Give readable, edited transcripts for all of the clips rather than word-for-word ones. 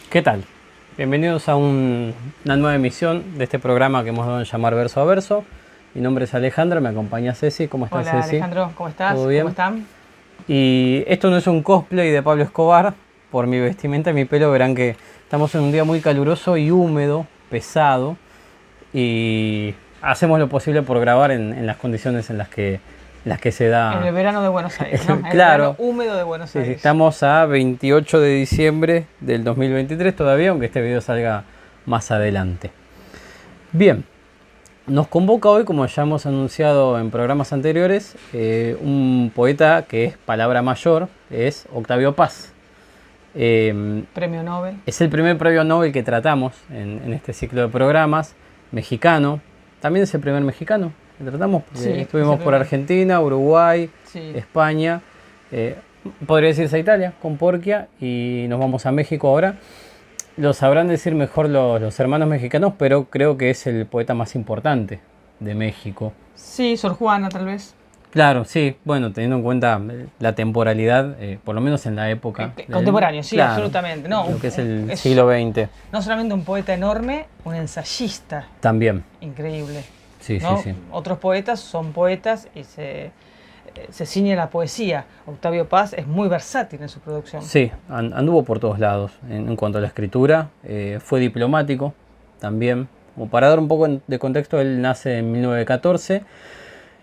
¿Qué tal? Bienvenidos a una nueva emisión de este programa que hemos dado en llamar Verso a Verso. Mi nombre es Alejandra, me acompaña Ceci. ¿Cómo estás, Hola Ceci? Alejandro, ¿cómo estás? ¿Todo bien? ¿Cómo están? Y esto no es un cosplay de Pablo Escobar. Por mi vestimenta y mi pelo verán que estamos en un día muy caluroso y húmedo, pesado. Y hacemos lo posible por grabar en las condiciones en las que se En el da. verano de Buenos Aires, ¿no? En el Claro. verano húmedo de Buenos Sí, sí, Aires. estamos a 28 de diciembre del 2023 todavía, aunque este video salga más adelante. Bien, nos convoca hoy, como ya hemos anunciado en programas anteriores, un poeta que es palabra mayor, es Octavio Paz. Premio Nobel. Es el primer premio Nobel que tratamos en este ciclo de programas, mexicano. También es el primer mexicano que tratamos, porque Sí, estuvimos es el por primer. Argentina, Uruguay, Sí. España, eh, podría decirse Italia, con Porquia, y nos vamos a México ahora. Lo sabrán decir mejor los hermanos mexicanos, pero creo que es el poeta más importante de México. Sí, Sor Juana tal vez. Claro, sí, bueno, teniendo en cuenta la temporalidad, por lo menos en la época. Contemporáneo, sí, Claro, absolutamente. No, lo que es el es siglo XX. no solamente un poeta enorme, un ensayista También, increíble. sí, ¿No? sí, sí. Otros poetas son poetas y se ciñe la poesía. Octavio Paz es muy versátil en su producción. Sí, anduvo por todos lados en cuanto a la escritura. Fue diplomático también. Como para dar un poco de contexto, él nace en 1914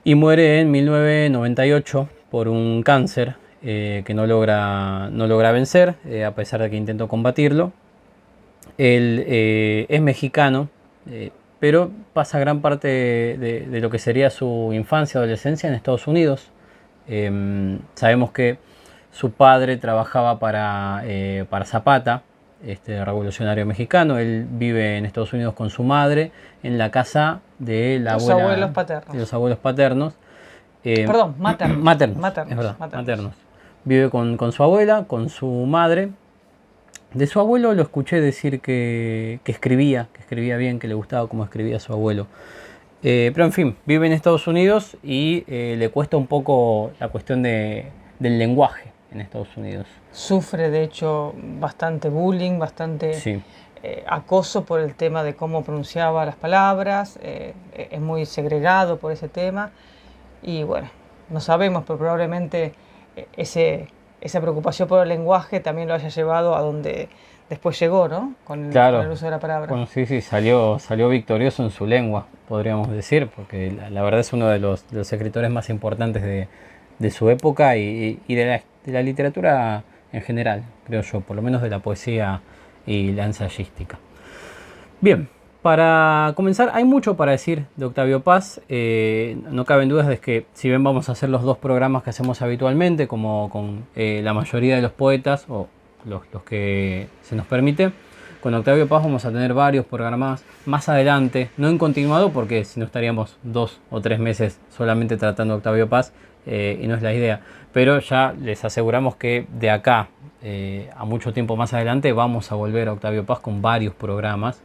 y muere en 1998 por un cáncer que no logra vencer, a pesar de que intentó combatirlo. Él es mexicano, pero pasa gran parte de lo que sería su infancia, adolescencia en Estados Unidos. Sabemos que su padre trabajaba para Zapata, este revolucionario mexicano. Él vive en Estados Unidos con su madre en la casa de la Los abuela, abuelos paternos. de los abuelos paternos. Perdón, maternos. Maternos, es verdad, maternos. Vive con su abuela, con su madre. De su abuelo lo escuché decir que escribía bien, que le gustaba cómo escribía su abuelo. Pero en fin, vive en Estados Unidos y le cuesta un poco la cuestión del lenguaje en Estados Unidos. Sufre, de hecho, bastante bullying, bastante Sí, acoso por el tema de cómo pronunciaba las palabras. Es muy segregado por ese tema. Y bueno, no sabemos, pero probablemente esa preocupación por el lenguaje también lo haya llevado a donde después llegó, ¿no? Con claro. el uso de la palabra. Bueno, sí, salió victorioso en su lengua, podríamos decir, porque la verdad es uno de los escritores más importantes de su época y de la literatura en general, creo yo, por lo menos de la poesía y la ensayística. Bien, para comenzar, hay mucho para decir de Octavio Paz. No caben dudas de que, si bien vamos a hacer los dos programas que hacemos habitualmente, como con la mayoría de los poetas, o los que se nos permite, con Octavio Paz vamos a tener varios programas más adelante, no en continuado, porque si no estaríamos 2 o 3 meses solamente tratando Octavio Paz, y no es la idea. Pero ya les aseguramos que de acá a mucho tiempo más adelante vamos a volver a Octavio Paz con varios programas.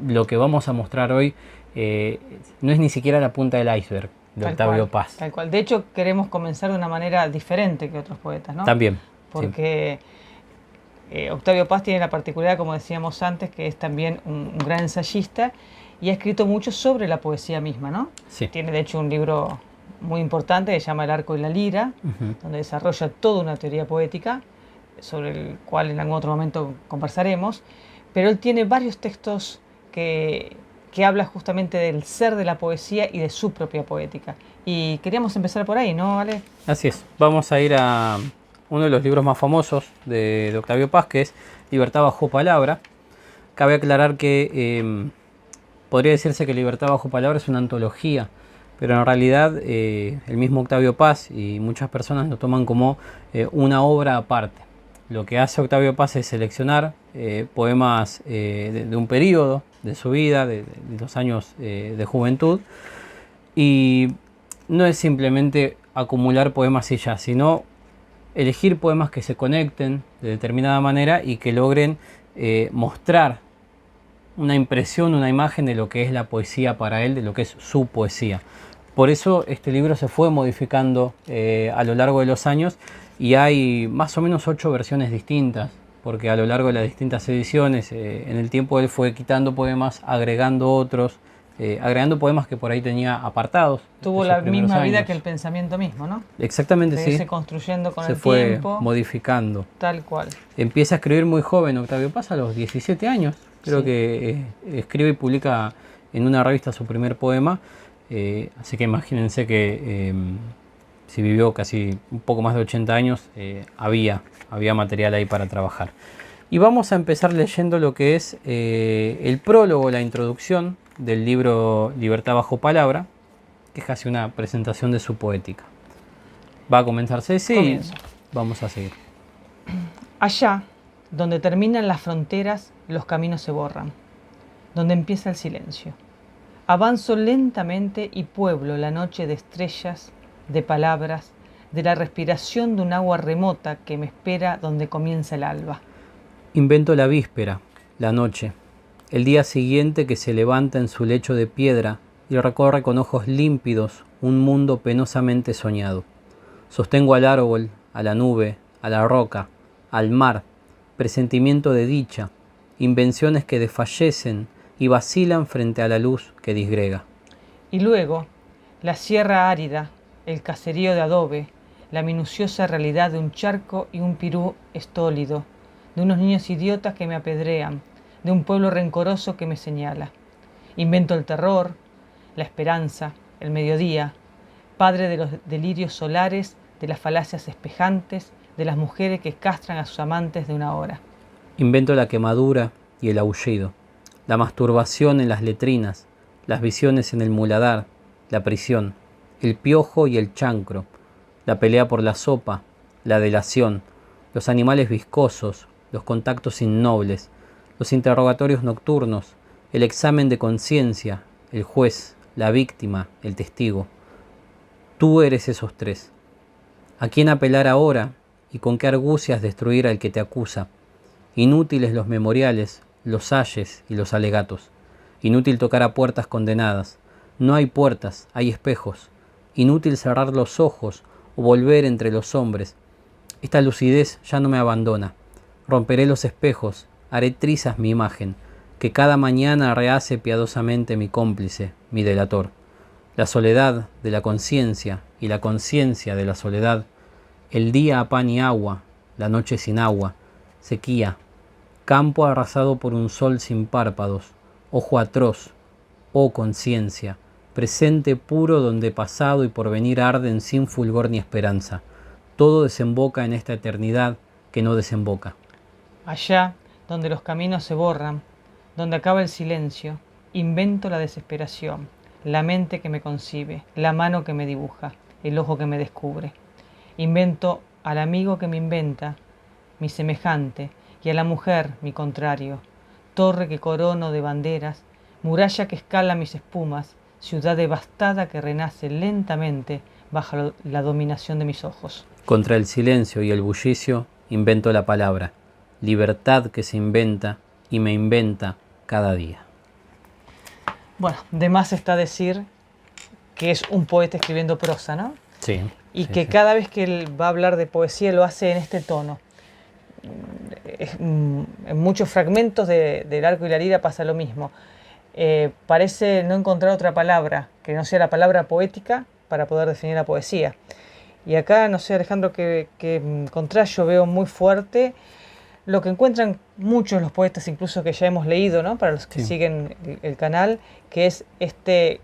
Lo que vamos a mostrar hoy no es ni siquiera la punta del iceberg de Octavio Paz. Tal cual. De hecho, queremos comenzar de una manera diferente que otros poetas, ¿no? También. Porque Octavio Paz tiene la particularidad, como decíamos antes, que es también un gran ensayista y ha escrito mucho sobre la poesía misma, ¿no? Sí. Tiene, de hecho, un libro muy importante que se llama El arco y la lira, donde desarrolla toda una teoría poética, sobre el cual en algún otro momento conversaremos. Pero él tiene varios textos que habla justamente del ser de la poesía y de su propia poética. Y queríamos empezar por ahí, ¿no, Ale? Así es. Vamos a ir a uno de los libros más famosos de Octavio Paz, que es Libertad bajo palabra. Cabe aclarar que podría decirse que Libertad bajo palabra es una antología, pero en realidad el mismo Octavio Paz y muchas personas lo toman como una obra aparte. Lo que hace Octavio Paz es seleccionar poemas de un periodo de su vida, de los años de juventud, y no es simplemente acumular poemas y ya, sino elegir poemas que se conecten de determinada manera y que logren mostrar una impresión, una imagen de lo que es la poesía para él, de lo que es su poesía. Por eso este libro se fue modificando a lo largo de los años y hay más o menos 8 versiones distintas porque a lo largo de las distintas ediciones, en el tiempo él fue quitando poemas, agregando otros, agregando poemas que por ahí tenía apartados. Tuvo la misma vida que el pensamiento mismo, ¿no? Exactamente, sí. Irse construyendo con el fue tiempo. Modificando. Tal cual. Empieza a escribir muy joven, Octavio Paz, a los 17 años. Creo que escribe y publica en una revista su primer poema. Así que imagínense que si vivió casi un poco más de 80 años, había material ahí para trabajar. Y vamos a empezar leyendo lo que es el prólogo, la introducción del libro Libertad bajo palabra, que es casi una presentación de su poética. Va a comenzar Ceci y vamos a seguir. Allá, donde terminan las fronteras, los caminos se borran, donde empieza el silencio. Avanzo lentamente y pueblo la noche de estrellas, de palabras, de la respiración de un agua remota que me espera donde comienza el alba. Invento la víspera, la noche, el día siguiente que se levanta en su lecho de piedra y recorre con ojos límpidos un mundo penosamente soñado. Sostengo al árbol, a la nube, a la roca, al mar, presentimiento de dicha, invenciones que desfallecen y vacilan frente a la luz que disgrega. Y luego, la sierra árida, el caserío de adobe, la minuciosa realidad de un charco y un pirú estólido, de unos niños idiotas que me apedrean, de un pueblo rencoroso que me señala. Invento el terror, la esperanza, el mediodía, padre de los delirios solares, de las falacias espejantes, de las mujeres que castran a sus amantes de una hora. Invento la quemadura y el aullido, la masturbación en las letrinas, las visiones en el muladar, la prisión, el piojo y el chancro, la pelea por la sopa, la delación, los animales viscosos, los contactos innobles, los interrogatorios nocturnos, el examen de conciencia, el juez, la víctima, el testigo. Tú eres esos tres. ¿A quién apelar ahora y con qué argucias destruir al que te acusa? Inútiles los memoriales, los ayes y los alegatos. Inútil tocar a puertas condenadas. No hay puertas, hay espejos. Inútil cerrar los ojos o volver entre los hombres. Esta lucidez ya no me abandona. Romperé los espejos, haré trizas mi imagen, que cada mañana rehace piadosamente mi cómplice, mi delator. La soledad de la conciencia y la conciencia de la soledad, el día a pan y agua, la noche sin agua, sequía, campo arrasado por un sol sin párpados, ojo atroz, oh conciencia, presente puro donde pasado y porvenir arden sin fulgor ni esperanza. Todo desemboca en esta eternidad que no desemboca. Allá, donde los caminos se borran, donde acaba el silencio, invento la desesperación, la mente que me concibe, la mano que me dibuja, el ojo que me descubre. Invento al amigo que me inventa, mi semejante, y a la mujer, mi contrario, torre que corono de banderas, muralla que escala mis espumas, ciudad devastada que renace lentamente bajo la dominación de mis ojos. Contra el silencio y el bullicio invento la palabra, libertad que se inventa y me inventa cada día. Bueno, de más está decir que es un poeta escribiendo prosa, ¿no? Sí. Y que cada vez que él va a hablar de poesía lo hace en este tono. En muchos fragmentos del Arco y la Lira pasa lo mismo. Parece no encontrar otra palabra que no sea la palabra poética para poder definir la poesía. Y acá, no sé, Alejandro, que encontrás, yo veo muy fuerte lo que encuentran muchos los poetas, incluso que ya hemos leído, ¿no? Para los que siguen el canal, que es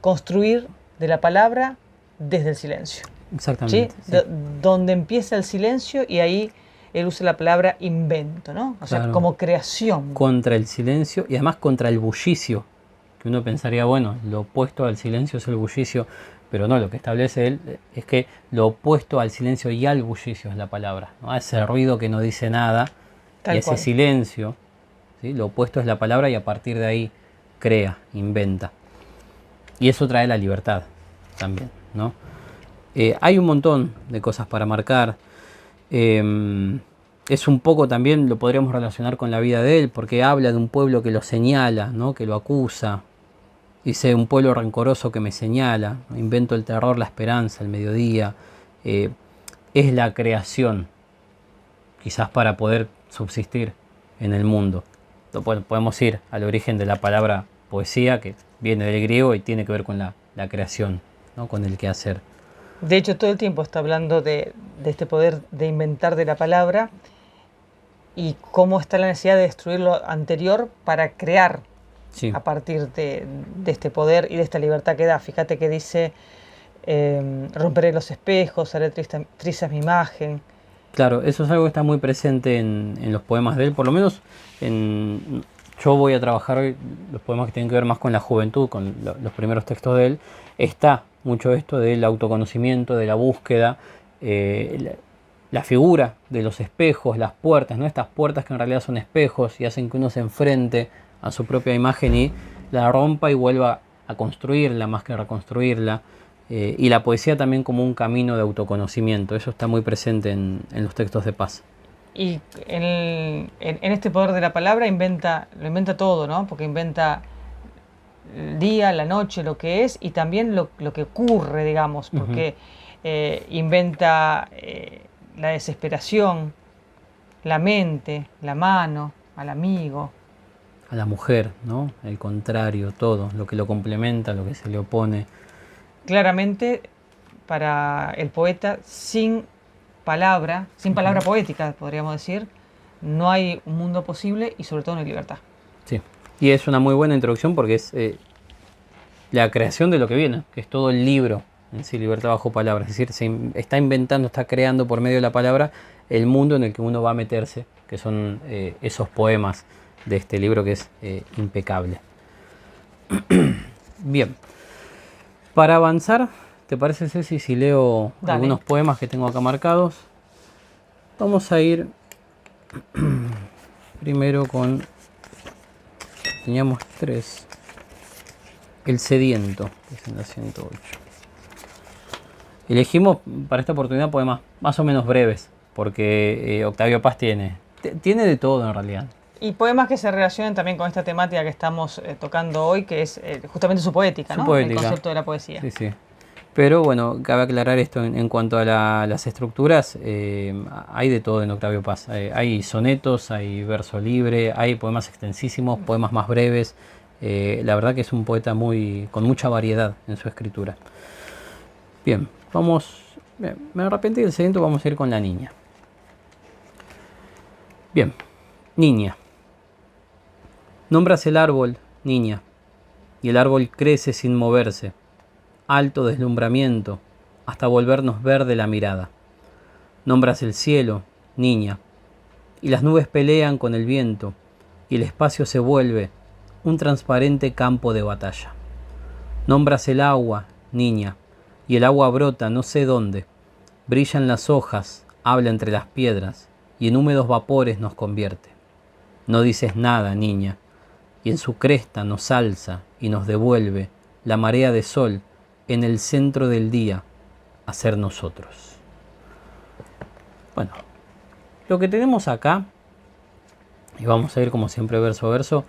construir de la palabra desde el silencio. Exactamente. ¿Sí? Donde empieza el silencio y ahí él usa la palabra invento, ¿no? O sea, como creación. Contra el silencio y además contra el bullicio, que uno pensaría, bueno, lo opuesto al silencio es el bullicio, pero no, lo que establece él es que lo opuesto al silencio y al bullicio es la palabra, ¿no? Ese ruido que no dice nada. Tal y ese cual. silencio, ¿sí? Lo opuesto es la palabra y a partir de ahí crea, inventa. Y eso trae la libertad también, ¿no? Hay un montón de cosas para marcar. Es un poco también, lo podríamos relacionar con la vida de él, porque habla de un pueblo que lo señala, ¿no? Que lo acusa. Dice, un pueblo rencoroso que me señala. Invento el terror, la esperanza, el mediodía. Es la creación, quizás para poder subsistir, en el mundo. Podemos ir al origen de la palabra poesía, que viene del griego y tiene que ver con la creación, ¿no? Con el quehacer. De hecho, todo el tiempo está hablando de este poder de inventar de la palabra y cómo está la necesidad de destruir lo anterior para crear Sí. a partir de este poder y de esta libertad que da. Fíjate que dice, romperé los espejos, haré trizas mi imagen. Claro, eso es algo que está muy presente en los poemas de él, por lo menos yo voy a trabajar hoy los poemas que tienen que ver más con la juventud, con los primeros textos de él. Está mucho esto del autoconocimiento, de la búsqueda, la figura de los espejos, las puertas, ¿no? Estas puertas que en realidad son espejos y hacen que uno se enfrente a su propia imagen y la rompa y vuelva a construirla más que reconstruirla. Y la poesía también como un camino de autoconocimiento, eso está muy presente en los textos de Paz. Y en este poder de la palabra lo inventa todo, ¿no? Porque inventa el día, la noche, lo que es y también lo que ocurre, digamos, porque inventa la desesperación, la mente, la mano, al amigo. A la mujer, ¿no? El contrario, todo, lo que lo complementa, lo que se le opone. Claramente, para el poeta, sin palabra poética, podríamos decir, no hay un mundo posible y sobre todo no hay libertad. Sí, y es una muy buena introducción porque es la creación de lo que viene, que es todo el libro en sí, Libertad bajo palabras. Es decir, se está inventando, está creando por medio de la palabra el mundo en el que uno va a meterse, que son esos poemas de este libro que es impecable. Bien. Para avanzar, ¿te parece, Ceci, si leo algunos poemas que tengo acá marcados? Vamos a ir primero con... Teníamos 3. El sediento, que es en la 108. Elegimos para esta oportunidad poemas más o menos breves, porque Octavio Paz tiene de todo en realidad. Y poemas que se relacionen también con esta temática que estamos tocando hoy, que es justamente su poética, ¿no? Poética. El concepto de la poesía. Sí, sí. Pero bueno, cabe aclarar esto en cuanto a las estructuras. Hay de todo en Octavio Paz. Hay sonetos, hay verso libre, hay poemas extensísimos, poemas más breves. La verdad que es un poeta con mucha variedad en su escritura. Bien, me arrepentí del siguiente, vamos a ir con la niña. Bien, niña. Nombras el árbol, niña, y el árbol crece sin moverse, alto deslumbramiento, hasta volvernos verde la mirada. Nombras el cielo, niña, y las nubes pelean con el viento, y el espacio se vuelve un transparente campo de batalla. Nombras el agua, niña, y el agua brota no sé dónde, brillan las hojas, habla entre las piedras, y en húmedos vapores nos convierte. No dices nada, niña, y en su cresta nos alza y nos devuelve la marea de sol en el centro del día a ser nosotros. Bueno, lo que tenemos acá, y vamos a ir como siempre verso a verso,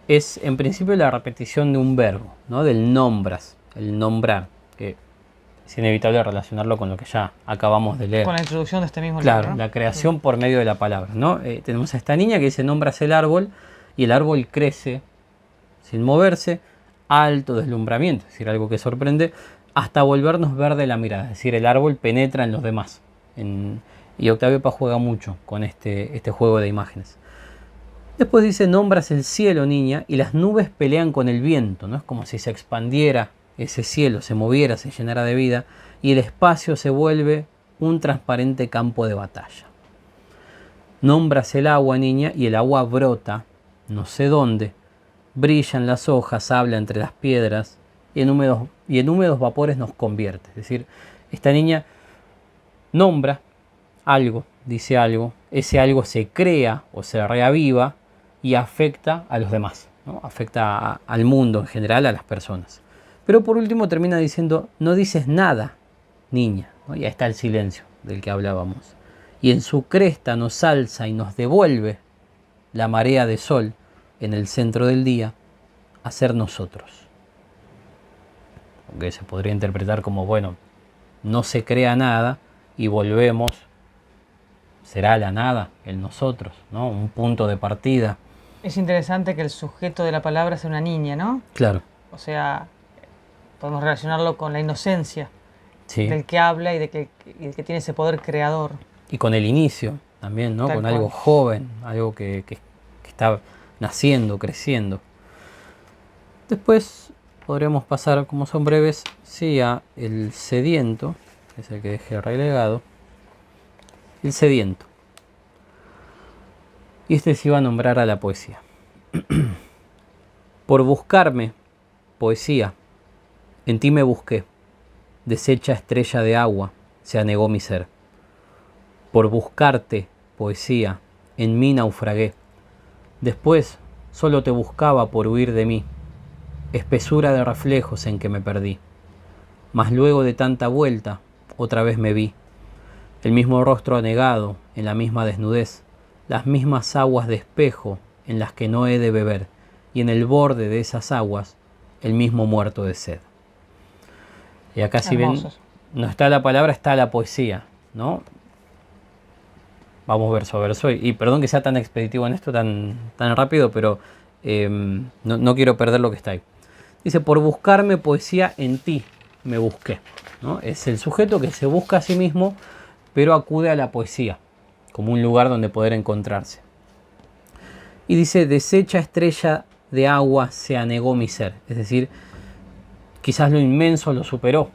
es en principio la repetición de un verbo, ¿no? Del nombras, el nombrar, que es inevitable relacionarlo con lo que ya acabamos de leer. Con la introducción de este mismo libro. Claro, La creación por medio de la palabra, ¿no? Tenemos a esta niña que dice nombras el árbol y el árbol crece sin moverse, alto deslumbramiento, es decir, algo que sorprende, hasta volvernos verde la mirada, es decir, el árbol penetra en los demás. Y Octavio Paz juega mucho con este juego de imágenes. Después dice, nombras el cielo, niña, y las nubes pelean con el viento, ¿no? Es como si se expandiera ese cielo, se moviera, se llenara de vida, y el espacio se vuelve un transparente campo de batalla. Nombras el agua, niña, y el agua brota, no sé dónde, brillan las hojas, habla entre las piedras, y en húmedos vapores nos convierte. Es decir, esta niña nombra algo, dice algo, ese algo se crea o se reaviva y afecta a los demás, ¿no? Afecta al mundo en general, a las personas. Pero por último termina diciendo, no dices nada, niña, ¿no? Y ahí está el silencio del que hablábamos. Y en su cresta nos alza y nos devuelve la marea de sol en el centro del día a ser nosotros. Aunque se podría interpretar como, bueno, no se crea nada y volvemos será la nada, el nosotros, ¿no? Un punto de partida. Es interesante que el sujeto de la palabra sea una niña, ¿no? Claro, O sea, podemos relacionarlo con la inocencia sí. del que habla y del que tiene ese poder creador. Y con el inicio también, ¿no? Tal Con cual. algo joven, algo que está naciendo, creciendo. Después podremos pasar, como son breves, sí, a el sediento, que es el que dejé relegado. El sediento. Y este se iba a nombrar a la poesía. Por buscarme, poesía, en ti me busqué. Deshecha estrella de agua, se anegó mi ser. Por buscarte, poesía, en mí naufragué. Después solo te buscaba por huir de mí. Espesura de reflejos en que me perdí. Mas luego de tanta vuelta, otra vez me vi. El mismo rostro anegado, en la misma desnudez. Las mismas aguas de espejo en las que no he de beber. Y en el borde de esas aguas, el mismo muerto de sed. Y acá, si bien no está la palabra, está la poesía, ¿no? Vamos verso a verso. Y perdón que sea tan expeditivo en esto, tan rápido, pero no quiero perder lo que está ahí. Dice, por buscarme, poesía, en ti me busqué, ¿no? Es el sujeto que se busca a sí mismo, pero acude a la poesía como un lugar donde poder encontrarse. Y dice, deshecha estrella de agua se anegó mi ser. Es decir, quizás lo inmenso lo superó,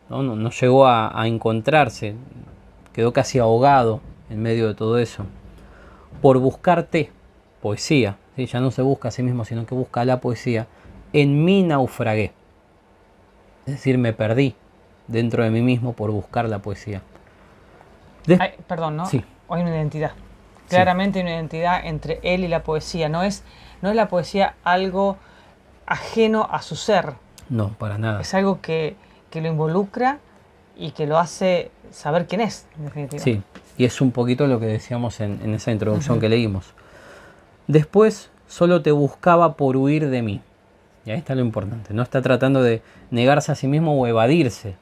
no llegó a encontrarse, quedó casi ahogado en medio de todo eso. Por buscarte, poesía, ¿sí? Ya no se busca a sí mismo, sino que busca la poesía. En mí naufragué. Es decir, me perdí dentro de mí mismo por buscar la poesía. Perdón, ¿no? Sí. Hay una identidad. Claramente hay una identidad entre él y la poesía. No es la poesía algo ajeno a su ser. No, para nada. Es algo que lo involucra y que lo hace saber quién es, en definitiva. Sí, y es un poquito lo que decíamos en esa introducción que leímos. Después solo te buscaba por huir de mí. Y ahí está lo importante. No está tratando de negarse a sí mismo o evadirse.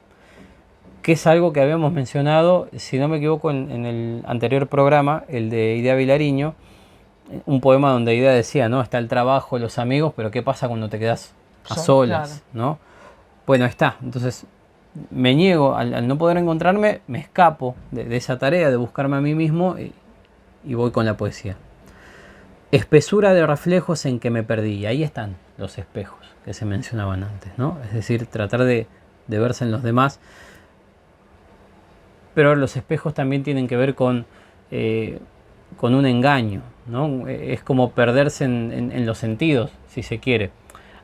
Que es algo que habíamos mencionado, si no me equivoco, en el anterior programa, el de Idea Vilariño, un poema donde Idea decía, ¿no? Está el trabajo, los amigos, pero ¿qué pasa cuando te quedas a solas? Claro. ¿No? Bueno, está. Entonces, me niego, al no poder encontrarme, me escapo de esa tarea de buscarme a mí mismo y voy con la poesía. Espesura de reflejos en que me perdí. Y ahí están los espejos que se mencionaban antes, ¿no? Es decir, tratar de verse en los demás. Pero los espejos también tienen que ver con un engaño, ¿no? Es como perderse en los sentidos, si se quiere.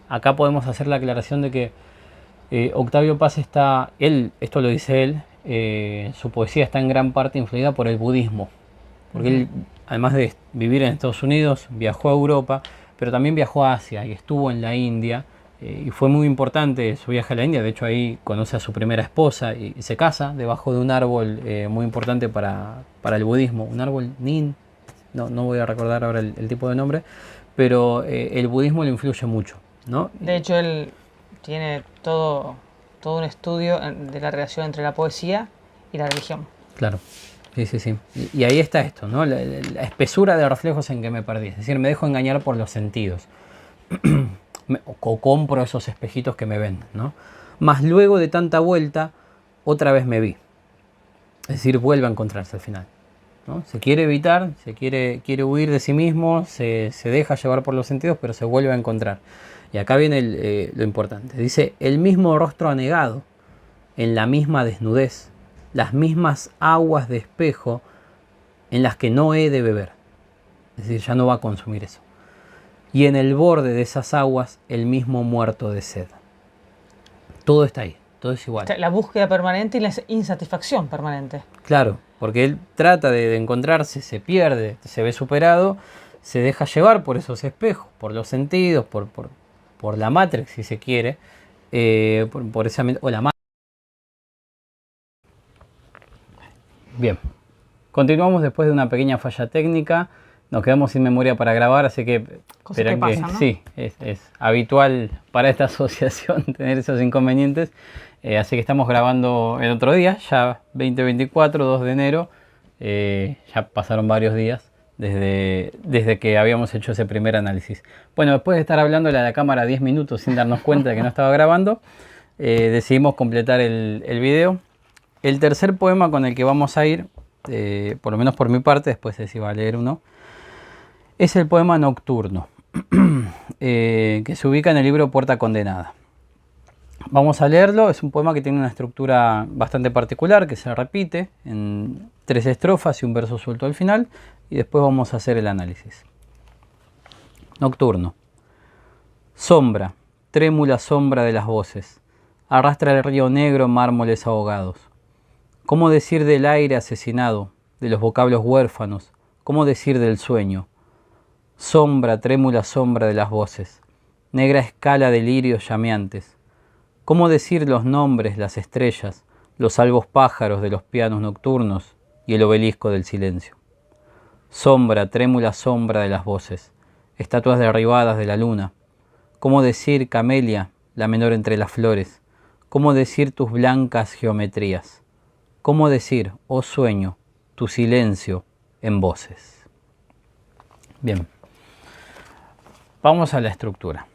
Acá podemos hacer la aclaración de que Octavio Paz esto lo dice él, su poesía está en gran parte influida por el budismo. Porque él, además de vivir en Estados Unidos, viajó a Europa, pero también viajó a Asia y estuvo en la India. Y fue muy importante su viaje a la India. De hecho, ahí conoce a su primera esposa y se casa debajo de un árbol muy importante para el budismo. Un árbol nin, no voy a recordar ahora el tipo de nombre, pero el budismo le influye mucho, ¿no? De hecho, él tiene todo un estudio de la relación entre la poesía y la religión. Claro, sí. Y ahí está esto, ¿no? La espesura de reflejos en que me perdí. Es decir, me dejo engañar por los sentidos. O compro esos espejitos que me venden, ¿no? Más luego de tanta vuelta, otra vez me vi. Es decir, vuelve a encontrarse al final, ¿no? Se quiere evitar, quiere huir de sí mismo, se deja llevar por los sentidos, pero se vuelve a encontrar. Y acá viene lo importante. Dice, el mismo rostro anegado, en la misma desnudez, las mismas aguas de espejo en las que no he de beber. Es decir, ya no va a consumir eso. Y en el borde de esas aguas, el mismo muerto de sed. Todo está ahí, todo es igual. La búsqueda permanente y la insatisfacción permanente. Claro, porque él trata de encontrarse, se pierde, se ve superado, se deja llevar por esos espejos, por los sentidos, por la Matrix, si se quiere, por esa o la Matrix. Bien, continuamos después de una pequeña falla técnica. Nos quedamos sin memoria para grabar, así que esperen que pasa, ¿no? Sí, es habitual para esta asociación tener esos inconvenientes. Así que estamos grabando el otro día, ya 2024, 2 de enero. Ya pasaron varios días desde que habíamos hecho ese primer análisis. Bueno, después de estar hablándole a la cámara 10 minutos sin darnos cuenta de que no estaba grabando, decidimos completar el video. El tercer poema con el que vamos a ir, por lo menos por mi parte, después se va a leer uno, es el poema Nocturno, que se ubica en el libro Puerta Condenada. Vamos a leerlo. Es un poema que tiene una estructura bastante particular, que se repite en 3 estrofas y un verso suelto al final, y después vamos a hacer el análisis. Nocturno. Sombra, trémula sombra de las voces, arrastra el río negro mármoles ahogados. ¿Cómo decir del aire asesinado, de los vocablos huérfanos? ¿Cómo decir del sueño? Sombra, trémula sombra de las voces, negra escala de lirios llameantes. ¿Cómo decir los nombres, las estrellas, los albos pájaros de los pianos nocturnos y el obelisco del silencio? Sombra, trémula sombra de las voces, estatuas derribadas de la luna. ¿Cómo decir, camelia, la menor entre las flores? ¿Cómo decir tus blancas geometrías? ¿Cómo decir, oh sueño, tu silencio en voces? Bien, vamos a la estructura.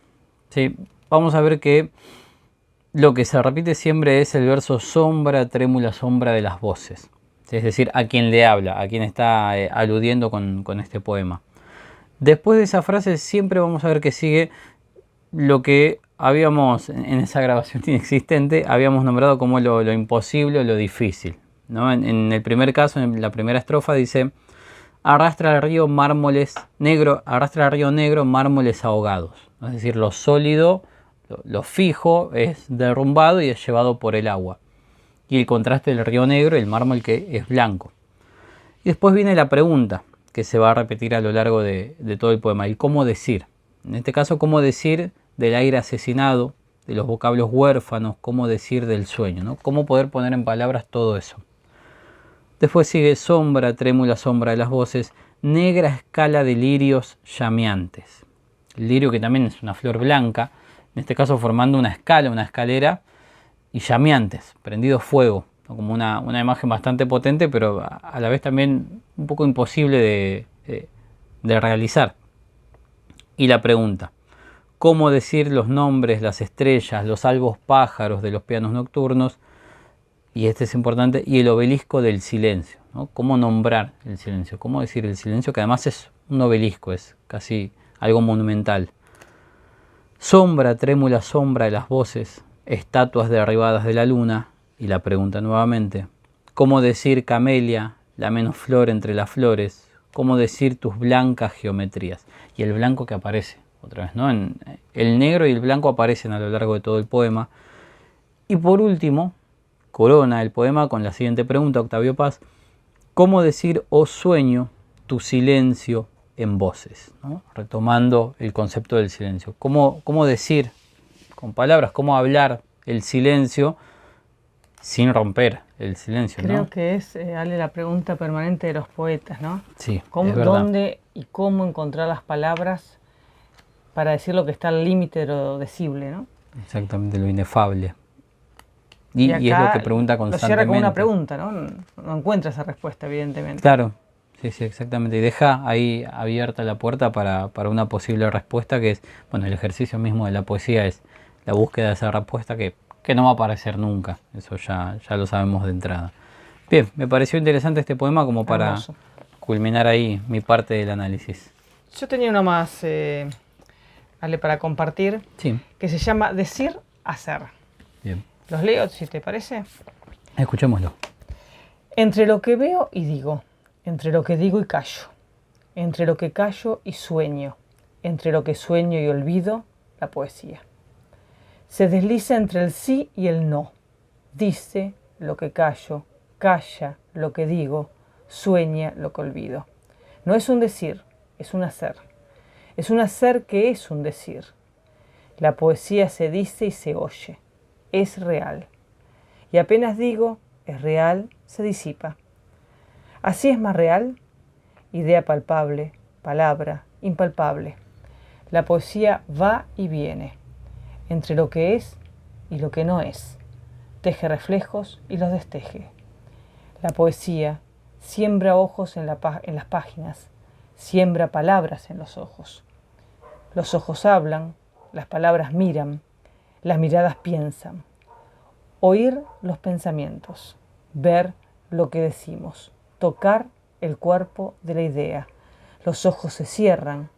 ¿Sí? Vamos a ver que lo que se repite siempre es el verso sombra, trémula sombra de las voces. Es decir, a quien le habla, a quien está aludiendo con este poema. Después de esa frase siempre vamos a ver que sigue lo que habíamos, en esa grabación inexistente, habíamos nombrado como lo imposible o lo difícil, ¿no? En el primer caso, en la primera estrofa dice: arrastra el río negro mármoles ahogados. Es decir, lo sólido, lo fijo es derrumbado y es llevado por el agua. Y el contraste del río negro, el mármol que es blanco. Y después viene la pregunta, que se va a repetir a lo largo de todo el poema, el cómo decir. En este caso, cómo decir del aire asesinado, de los vocablos huérfanos, cómo decir del sueño, ¿no? Cómo poder poner en palabras todo eso. Después sigue sombra, trémula sombra de las voces, negra escala de lirios llameantes. El lirio, que también es una flor blanca, en este caso formando una escala, una escalera, y llameantes, prendido fuego, ¿no? Como una imagen bastante potente, pero a la vez también un poco imposible de realizar. Y la pregunta: ¿cómo decir los nombres, las estrellas, los albos pájaros de los pianos nocturnos? Y este es importante, y el obelisco del silencio, ¿no? ¿Cómo nombrar el silencio? ¿Cómo decir el silencio? Que además es un obelisco, es casi algo monumental. Sombra, trémula sombra de las voces, estatuas derribadas de la luna. Y la pregunta nuevamente: ¿cómo decir, camelia, la menos flor entre las flores? ¿Cómo decir tus blancas geometrías? Y el blanco que aparece, otra vez, ¿no? El negro y el blanco aparecen a lo largo de todo el poema. Y por último, corona el poema con la siguiente pregunta, Octavio Paz: ¿cómo decir, oh sueño, tu silencio en voces? ¿No? Retomando el concepto del silencio. ¿Cómo decir con palabras, cómo hablar el silencio sin romper el silencio? Creo ¿no? que es, Ale, la pregunta permanente de los poetas, ¿no? Sí, ¿Cómo, es verdad. dónde y cómo encontrar las palabras para decir lo que está al límite de lo decible, ¿no? Exactamente, lo inefable. Y acá es lo que pregunta lo constantemente. cierra con una pregunta, ¿no? No encuentra esa respuesta, evidentemente. Claro, sí, exactamente. Y deja ahí abierta la puerta para una posible respuesta, que es, bueno, el ejercicio mismo de la poesía es la búsqueda de esa respuesta que no va a aparecer nunca. Eso ya lo sabemos de entrada. Bien, me pareció interesante este poema como para Hermoso. culminar ahí mi parte del análisis. Yo tenía uno más, Ale, para compartir, Sí, que se llama Decir, Hacer. bien. Los leo, si te parece. Escuchémoslo. Entre lo que veo y digo, entre lo que digo y callo, entre lo que callo y sueño, entre lo que sueño y olvido, la poesía. Se desliza entre el sí y el no. Dice lo que callo, calla lo que digo, sueña lo que olvido. No es un decir, es un hacer. Es un hacer que es un decir. La poesía se dice y se oye. Es real. Y apenas digo, es real, se disipa. Así es más real, idea palpable, palabra impalpable. La poesía va y viene, entre lo que es y lo que no es. Teje reflejos y los desteje. La poesía siembra ojos en las páginas, siembra palabras en los ojos. Los ojos hablan, las palabras miran, las miradas piensan. Oír los pensamientos, ver lo que decimos, tocar el cuerpo de la idea. Los ojos se cierran,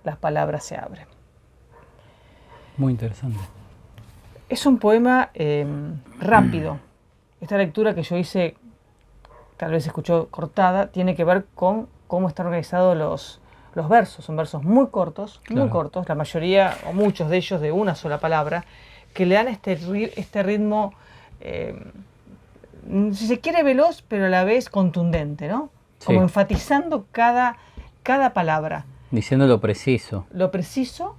las palabras se abren. Muy interesante. Es un poema rápido. Esta lectura que yo hice, tal vez se escuchó cortada, tiene que ver con cómo están organizados los versos. Son versos muy cortos, la mayoría o muchos de ellos de una sola palabra, que le dan este ritmo, si se quiere veloz, pero a la vez contundente, ¿no? Como enfatizando cada palabra. Diciendo lo preciso. Lo preciso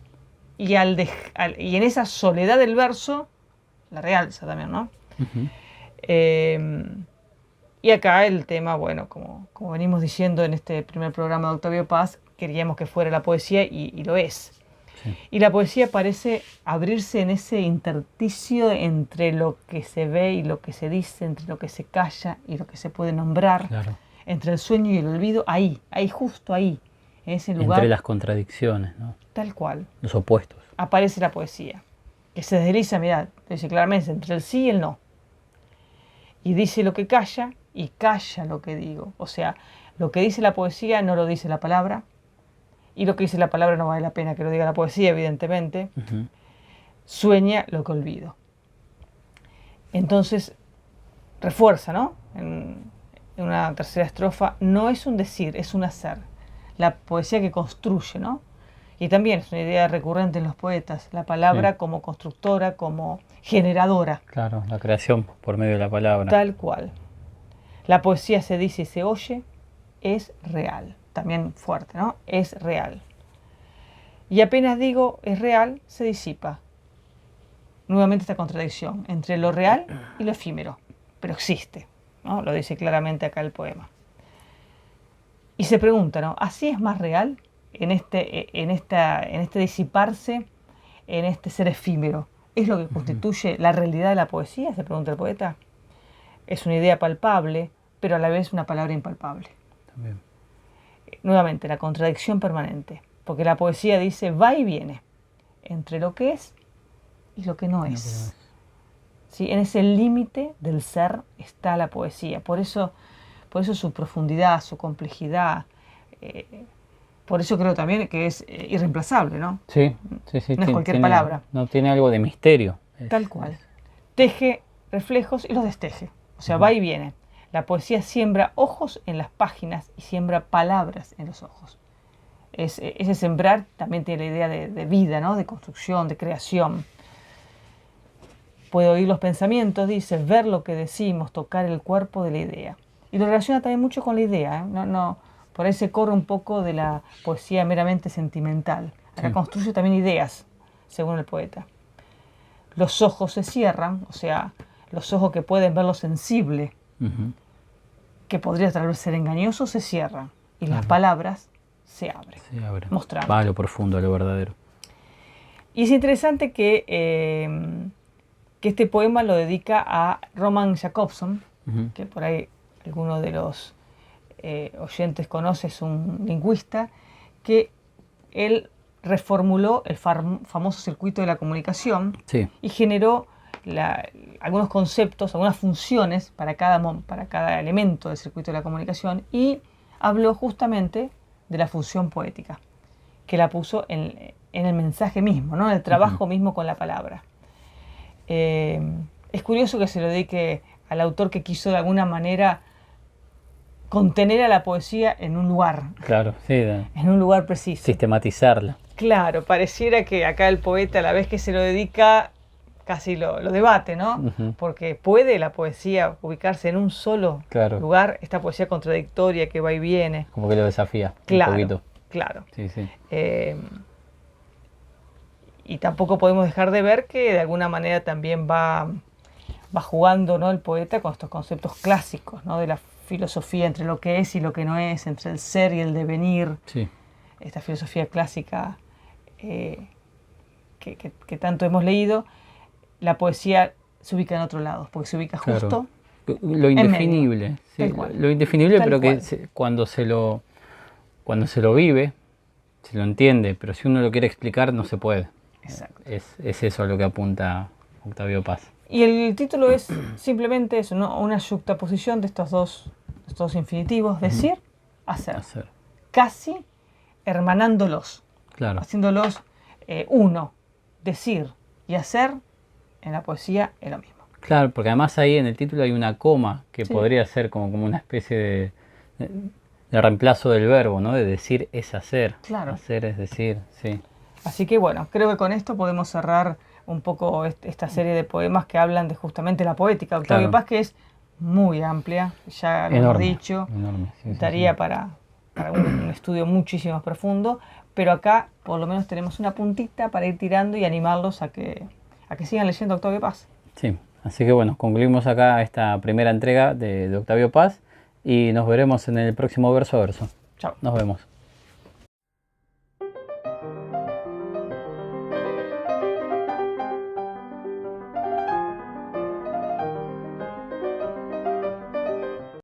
y en esa soledad del verso, la realza también, ¿no? Uh-huh. Y acá el tema, bueno, como venimos diciendo en este primer programa de Octavio Paz, queríamos que fuera la poesía y lo es. Sí. Y la poesía parece abrirse en ese intersticio entre lo que se ve y lo que se dice, entre lo que se calla y lo que se puede nombrar, entre el sueño y el olvido, ahí, justo ahí, en ese lugar. Entre las contradicciones, ¿no? Tal cual. Los opuestos. Aparece la poesía, que se desliza, mirá, dice claramente, entre el sí y el no. Y dice lo que calla y calla lo que digo. O sea, lo que dice la poesía no lo dice la palabra, y lo que dice la palabra no vale la pena que lo diga la poesía, evidentemente. Uh-huh. Sueña lo que olvido. Entonces, refuerza, ¿no? En una tercera estrofa, no es un decir, es un hacer. La poesía que construye, ¿no? Y también es una idea recurrente en los poetas, la palabra como constructora, como generadora. Claro, la creación por medio de la palabra. Tal cual. La poesía se dice y se oye, es real. También fuerte, ¿no? Es real. Y apenas digo es real, se disipa. Nuevamente esta contradicción entre lo real y lo efímero, pero existe, ¿no? Lo dice claramente acá el poema. Y se pregunta, ¿no? ¿Así es más real en este disiparse, en este ser efímero? ¿Es lo que constituye la realidad de la poesía? Se pregunta el poeta. Es una idea palpable, pero a la vez una palabra impalpable. También. Nuevamente, la contradicción permanente, porque la poesía dice va y viene entre lo que es y lo que no es. ¿Sí? En ese límite del ser está la poesía, por eso su profundidad, su complejidad, por eso creo también que es irreemplazable, ¿no? Sí. No es cualquier palabra. No tiene algo de misterio. Tal cual. Teje reflejos y los desteje, o sea, va y viene. La poesía siembra ojos en las páginas y siembra palabras en los ojos. Ese sembrar también tiene la idea de vida, ¿no? De construcción, de creación. Puede oír los pensamientos, dice, ver lo que decimos, tocar el cuerpo de la idea. Y lo relaciona también mucho con la idea, ¿eh? Por ahí se corre un poco de la poesía meramente sentimental. Acá construye también ideas, según el poeta. Los ojos se cierran, o sea, los ojos que pueden ver lo sensible, uh-huh, que podría tal vez ser engañoso, se cierran. Y las palabras se abren. Mostrando. Va a lo profundo, a lo verdadero. Y es interesante que este poema lo dedica a Roman Jakobson, uh-huh, que por ahí alguno de los oyentes conoce, es un lingüista, que él reformuló el famoso circuito de la comunicación y generó algunos conceptos, algunas funciones para cada elemento del circuito de la comunicación, y habló justamente de la función poética, que la puso en el mensaje mismo, ¿no? En el trabajo uh-huh, mismo con la palabra. Es curioso que se lo dedique al autor que quiso de alguna manera contener a la poesía en un lugar. Claro, sí. En un lugar preciso. Sistematizarla. Claro, pareciera que acá el poeta, a la vez que se lo dedica, casi lo debate, ¿no? Uh-huh. Porque puede la poesía ubicarse en un solo lugar, esta poesía contradictoria que va y viene. Como que lo desafía un poquito. Claro. Sí. Y tampoco podemos dejar de ver que de alguna manera también va jugando, ¿no? El poeta con estos conceptos clásicos, ¿no? De la filosofía entre lo que es y lo que no es, entre el ser y el devenir. Sí. Esta filosofía clásica que tanto hemos leído. La poesía se ubica en otro lado, porque se ubica justo Lo indefinible, sí, lo indefinible, pero que cuando se lo vive, se lo entiende, pero si uno lo quiere explicar no se puede. Exacto. Es eso a lo que apunta Octavio Paz. Y el título es simplemente eso, ¿no? Una yuxtaposición de estos dos infinitivos, decir, hacer. Casi hermanándolos, claro, haciéndolos uno. Decir y hacer en la poesía es lo mismo. Claro, porque además ahí en el título hay una coma que podría ser como una especie de reemplazo del verbo, ¿no? De decir es hacer, claro. Hacer es decir, sí. Así que bueno, creo que con esto podemos cerrar un poco esta serie de poemas que hablan de justamente la poética de Octavio Paz, que es muy amplia, ya lo hemos dicho, daría para un estudio muchísimo más profundo, pero acá por lo menos tenemos una puntita para ir tirando y animarlos a que sigan leyendo Octavio Paz. Sí, así que bueno, concluimos acá esta primera entrega de Octavio Paz y nos veremos en el próximo verso a verso. Chao. Nos vemos.